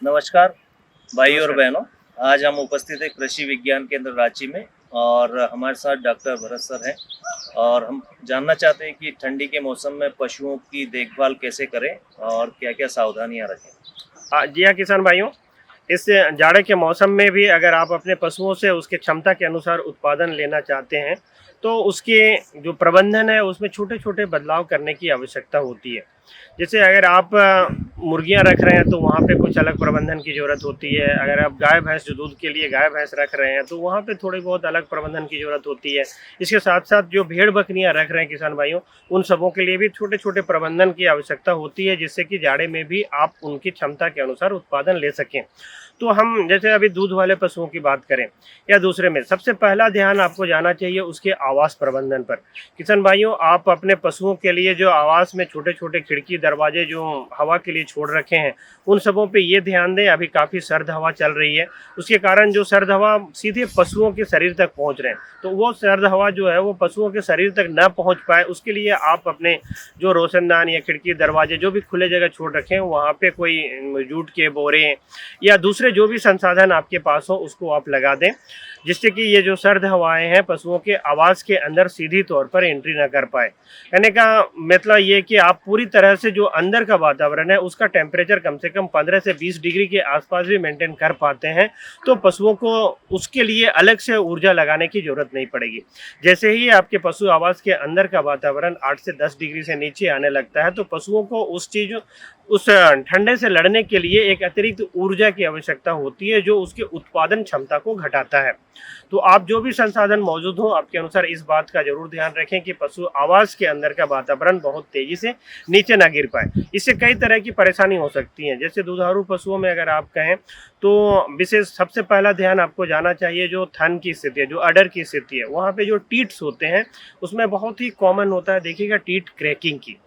नमस्कार भाई और नमस्कार। बहनों। आज हम उपस्थित हैं कृषि विज्ञान केंद्र रांची में और हमारे साथ डॉक्टर भरत सर हैं और हम जानना चाहते हैं कि ठंडी के मौसम में पशुओं की देखभाल कैसे करें और क्या-क्या सावधानियां रखें। जी हाँ किसान भाइयों, इस जाड़े के मौसम में भी अगर आप अपने पशुओं से उसके क्षमता के अनुसार उत्पादन लेना चाहते हैं, तो उसके जो प्रबंधन है उसमें छोटे-छोटे बदलाव करने की आवश्यकता होती है। जैसे अगर आप मुर्गियाँ रख रहे हैं तो वहाँ पे कुछ अलग प्रबंधन की ज़रूरत होती है। अगर आप गाय-भैंस जो दूध के लिए गाय-भैंस रख रहे हैं तो वहाँ पे थोड़ी बहुत अलग प्रबंधन की ज़रूरत होती है। इसके साथ-साथ जो भेड़-बकरियाँ रख रहे हैं किसान भाइयों, उन सबों के लिए भी छोटे-छोटे प्रबंधन की आवश्यकता होती है, जिससे कि जाड़े में भी आप उनकी क्षमता के अनुसार उत्पादन ले सकें। तो हम जैसे अभी दूध वाले पशुओं की बात करें या दूसरे में, सबसे पहला ध्यान आपको जाना चाहिए उसके आवास प्रबंधन पर। किसान भाइयों, आप अपने पशुओं के लिए जो आवास में छोटे-छोटे खिड़की दरवाजे जो हवा के लिए छोड़ रखे हैं, उन सबों पे ये ध्यान दें। अभी काफ़ी सर्द हवा चल रही है, उसके कारण जो सर्द हवा सीधे पशुओं के शरीर तक पहुँच रहे हैं, तो वो सर्द हवा जो है वो पशुओं के शरीर तक ना पहुँच पाए, उसके लिए आप अपने जो रोशनदान या खिड़की दरवाजे जो भी खुले जगह छोड़ रखे हैं, वहाँ पे कोई जूट के बोरे या दूसरे जो भी संसाधन आपके पास हो उसको आप लगा दें, जिससे कि ये जो सर्द हवाएं हैं पशुओं के आवास के अंदर सीधी तौर पर एंट्री ना कर पाए। कहने का मतलब ये कि आप पूरी तरह से जो अंदर का वातावरण है उसका टेम्परेचर कम से कम 15 से 20 डिग्री के आसपास भी मेंटेन कर पाते हैं, तो पशुओं को उसके लिए अलग से ऊर्जा लगाने की जरूरत नहीं पड़ेगी। जैसे ही आपके पशु आवास के अंदर का वातावरण 8 से 10 डिग्री से नीचे आने लगता है, तो पशुओं को उस ठंडे से लड़ने के लिए एक अतिरिक्त ऊर्जा की आवश्यकता होती है, जो उसके उत्पादन क्षमता को घटाता है। तो आप जो भी संसाधन मौजूद हो, आपके अनुसार इस बात का जरूर ध्यान रखें कि पशु आवास के अंदर का वातावरण बहुत तेजी से नीचे ना गिर पाए। इससे कई तरह की परेशानी हो सकती है। जैसे दुधारू पशुओं में अगर आप कहें तो विशेष सबसे पहला ध्यान आपको जाना चाहिए जो थन की स्थिति है, जो अडर की स्थिति है, वहाँ पे जो टीट्स होते हैं उसमें बहुत ही कॉमन होता है, देखिएगा, टीट क्रैकिंग की।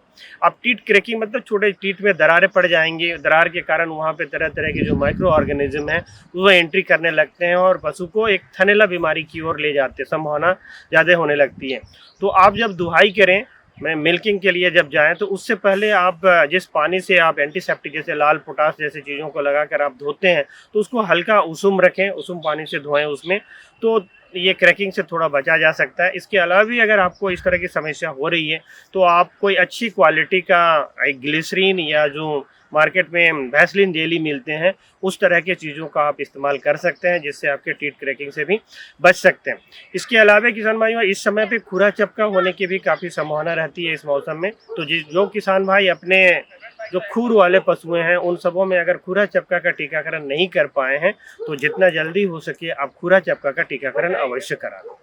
अब टीट क्रैकिंग मतलब छोटे टीट में दरारें पड़ जाएंगी, दरार के कारण वहाँ पे तरह तरह के जो माइक्रो ऑर्गेनिज्म है वो एंट्री करने लगते हैं और पशु को एक थनैला बीमारी की ओर ले जाते हैं, संभावना ज़्यादा होने लगती है। तो आप जब दुहाई करें, मैं मिल्किंग के लिए जब जाएं, तो उससे पहले आप जिस पानी से आप एंटीसेप्टिक जैसे लाल पोटास जैसे चीज़ों को लगाकर आप धोते हैं, तो उसको हल्का उषुम रखें, उषुम पानी से धोएं उसमें, तो ये क्रैकिंग से थोड़ा बचा जा सकता है। इसके अलावा भी अगर आपको इस तरह की समस्या हो रही है तो आप कोई अच्छी क्वालिटी का एक ग्लिसरीन या जो मार्केट में वैसलीन जेली मिलते हैं, उस तरह के चीज़ों का आप इस्तेमाल कर सकते हैं, जिससे आपके टीट क्रैकिंग से भी बच सकते हैं। इसके अलावा किसान भाइयों, इस समय पे खुरा चपका होने की भी काफ़ी संभावना रहती है इस मौसम में। तो जो किसान भाई अपने जो खूर वाले पशु हैं उन सबों में अगर खुरा चपका का टीकाकरण नहीं कर पाए हैं, तो जितना जल्दी हो सके आप खुरा चपका का टीकाकरण अवश्य करा लें।